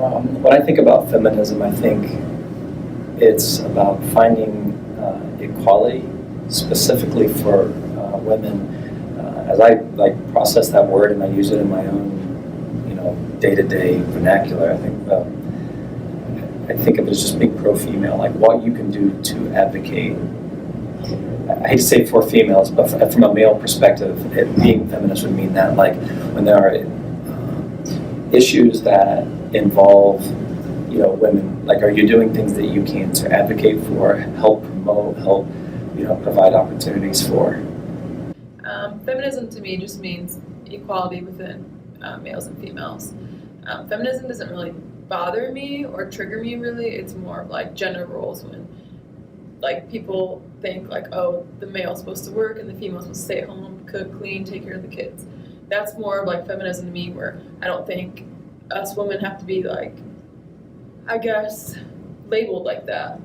When I think about feminism, I think it's about finding equality, specifically for women. As I process that word and I use it in my own, day-to-day vernacular, I think of it as just being pro-female, like what you can do to advocate. I hate to say for females, but from a male perspective, being feminist would mean that, like, when there are issues that involve, women, like, are you doing things that you can to advocate for, help promote, help, provide opportunities for? Feminism to me just means equality within males and females. Feminism doesn't really bother me or trigger me really. It's more of like gender roles when like people think like, oh, the male's supposed to work and the female's supposed to stay at home, cook, clean, take care of the kids. That's more of like feminism to me, where I don't think us women have to be like, I guess, labeled like that.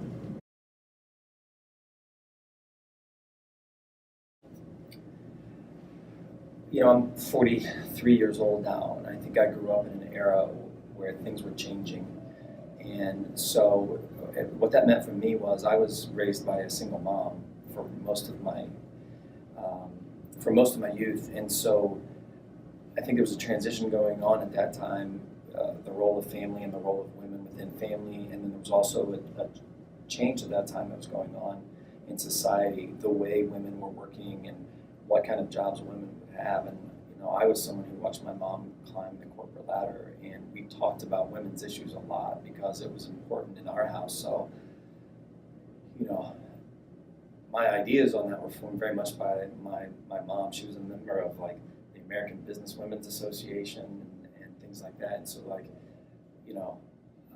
I'm 43 years old now, and I think I grew up in an era where things were changing. And so what that meant for me was I was raised by a single mom for most of my youth. And so I think there was a transition going on at that time, the role of family and the role of women within family. And then there was also a change at that time that was going on in society, the way women were working and what kind of jobs women would have. And I was someone who watched my mom climb the corporate ladder, and we talked about women's issues a lot because it was important in our house. So, my ideas on that were formed very much by my mom. She was a member of like the American Business Women's Association and things like that. And so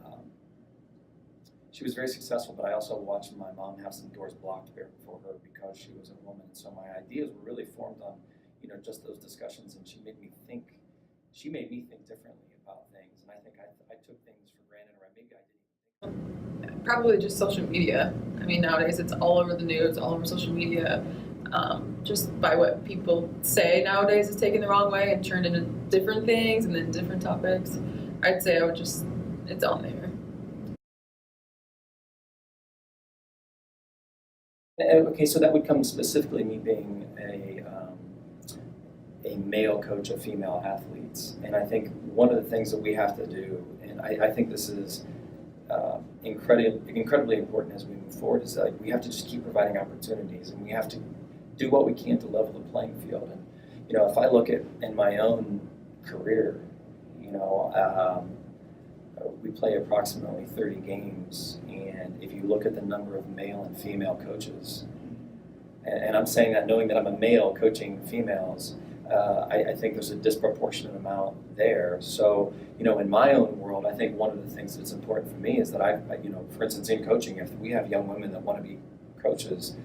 um, she was very successful, but I also watched my mom have some doors blocked for her because she was a woman. And so my ideas were really formed on, just those discussions, and she made me think differently about things. And I think I took things for granted, or maybe I didn't. Probably just social media. I mean, nowadays it's all over the news, all over social media. Just by what people say nowadays is taken the wrong way and turned into different things and then different topics. I'd say it's on there. Okay, so that would come specifically me being a male coach of female athletes. And I think one of the things that we have to do, and I think this is incredibly important as we move forward, is that we have to just keep providing opportunities, and we have to do what we can to level the playing field. And if I look at in my own career, we play approximately 30 games, and if you look at the number of male and female coaches, and I'm saying that knowing that I'm a male coaching females, I think there's a disproportionate amount there. So, in my own world, I think one of the things that's important for me is that for instance, in coaching, if we have young women that want to be coaches,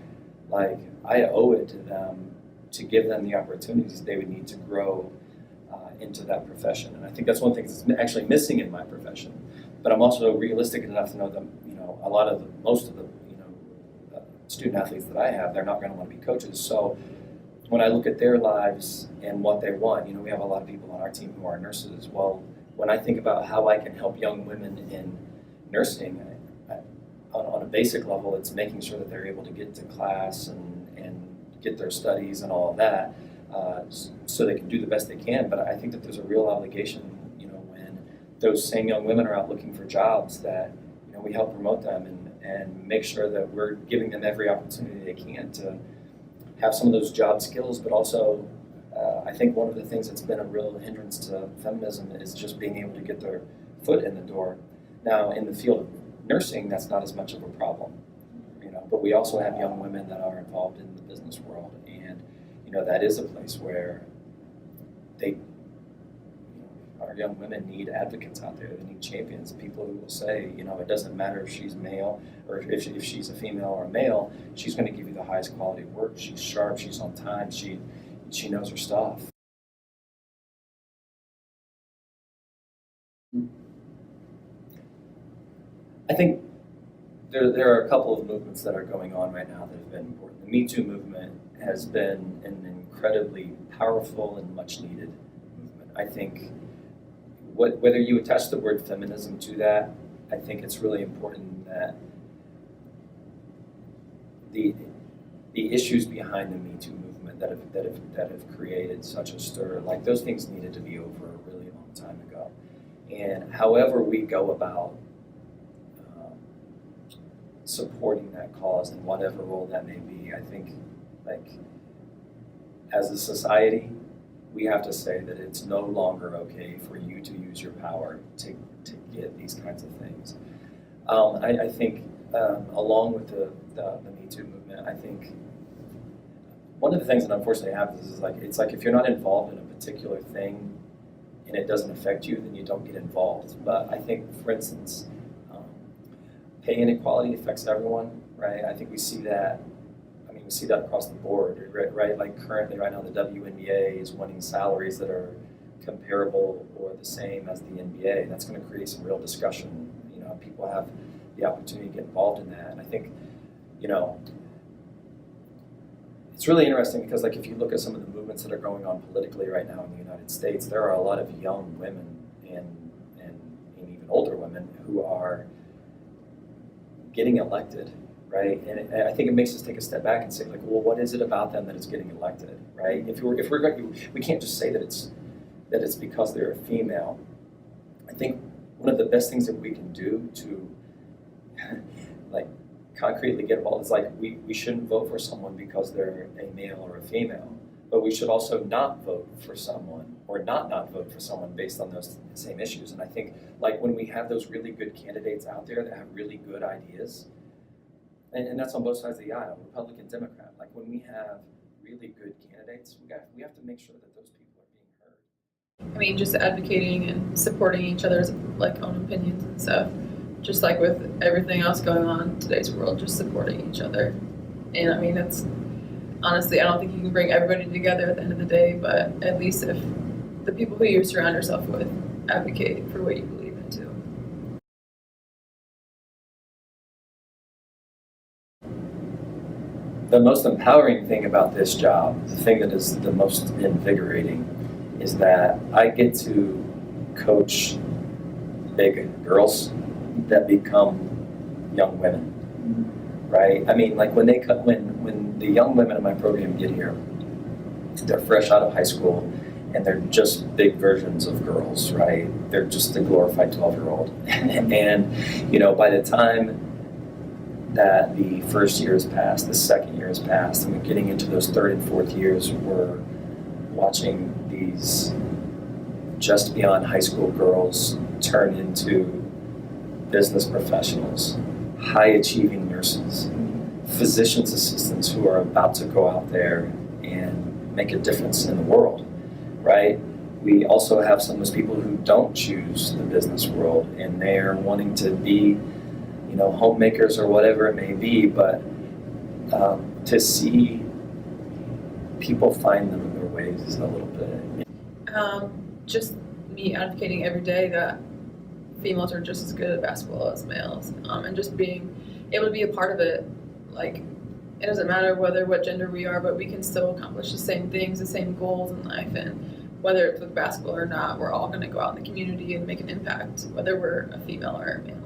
like, I owe it to them to give them the opportunities they would need to grow into that profession. And I think that's one thing that's actually missing in my profession. But I'm also realistic enough to know that, most of the student athletes that I have, they're not going to want to be coaches. So when I look at their lives and what they want, we have a lot of people on our team who are nurses. Well, when I think about how I can help young women in nursing, on a basic level, it's making sure that they're able to get to class and get their studies and all of that, so they can do the best they can. But I think that there's a real obligation, when those same young women are out looking for jobs, that we help promote them and make sure that we're giving them every opportunity they can to have some of those job skills. But also, I think one of the things that's been a real hindrance to feminism is just being able to get their foot in the door. Now, in the field of nursing, that's not as much of a problem, but we also have young women that are involved in the business world, and that is a place where our young women need advocates out there. They need champions, people who will say, it doesn't matter if she's male or if she's a female or a male, she's going to give you the highest quality work. She's sharp, she's on time, she knows her stuff. I think there are a couple of movements that are going on right now that have been important. The Me Too movement has been an incredibly powerful and much needed movement. I think whether you attach the word feminism to that, I think it's really important that the issues behind the Me Too movement that have created such a stir, like those things needed to be over a really long time ago. And however we go about supporting that cause in whatever role that may be, I think, like, as a society, we have to say that it's no longer okay for you to use your power to get these kinds of things. I think along with the Me Too movement, I think one of the things that unfortunately happens is like, it's like if you're not involved in a particular thing and it doesn't affect you, then you don't get involved. But I think, for instance, pay inequality affects everyone, right? I think we see that. I mean, we see that across the board, right? Like currently, right now, the WNBA is wanting salaries that are comparable or the same as the NBA. That's going to create some real discussion. You know, people have the opportunity to get involved in that, and I think, you know, it's really interesting because, like, if you look at some of the movements that are going on politically right now in the United States, there are a lot of young women and even older women who are getting elected, right? And I think it makes us take a step back and say, like, well, what is it about them that is getting elected, right? If we're going, we can't just say that it's because they're a female. I think one of the best things that we can do to like concretely get involved is, like, we shouldn't vote for someone because they're a male or a female, but we should also not vote for someone or not vote for someone based on those same issues. And I think, like, when we have those really good candidates out there that have really good ideas, and that's on both sides of the aisle, Republican, Democrat, like when we have really good candidates, we have to make sure that those people are being heard. I mean, just advocating and supporting each other's like own opinions and stuff. Just like with everything else going on in today's world, just supporting each other. And I mean, it's honestly, I don't think you can bring everybody together at the end of the day, but at least if the people who you surround yourself with advocate for what you believe in too. The most empowering thing about this job, the thing that is the most invigorating, is that I get to coach big girls that become young women, right? I mean, like when the young women in my program get here, they're fresh out of high school and they're just big versions of girls, right? They're just a glorified 12-year-old. And, you know, by the time that the first year has passed, the second year has passed, and we're getting into those third and fourth years, we're watching these just beyond high school girls turn into business professionals, high achieving nurses, physician's assistants who are about to go out there and make a difference in the world, right? We also have some of those people who don't choose the business world and they're wanting to be, you know, homemakers or whatever it may be, but to see people find them in their ways is a little bit. Just me advocating every day that females are just as good at basketball as males, and just being able to be a part of it. Like, it doesn't matter what gender we are, but we can still accomplish the same things, the same goals in life, and whether it's with basketball or not, we're all going to go out in the community and make an impact, whether we're a female or a male.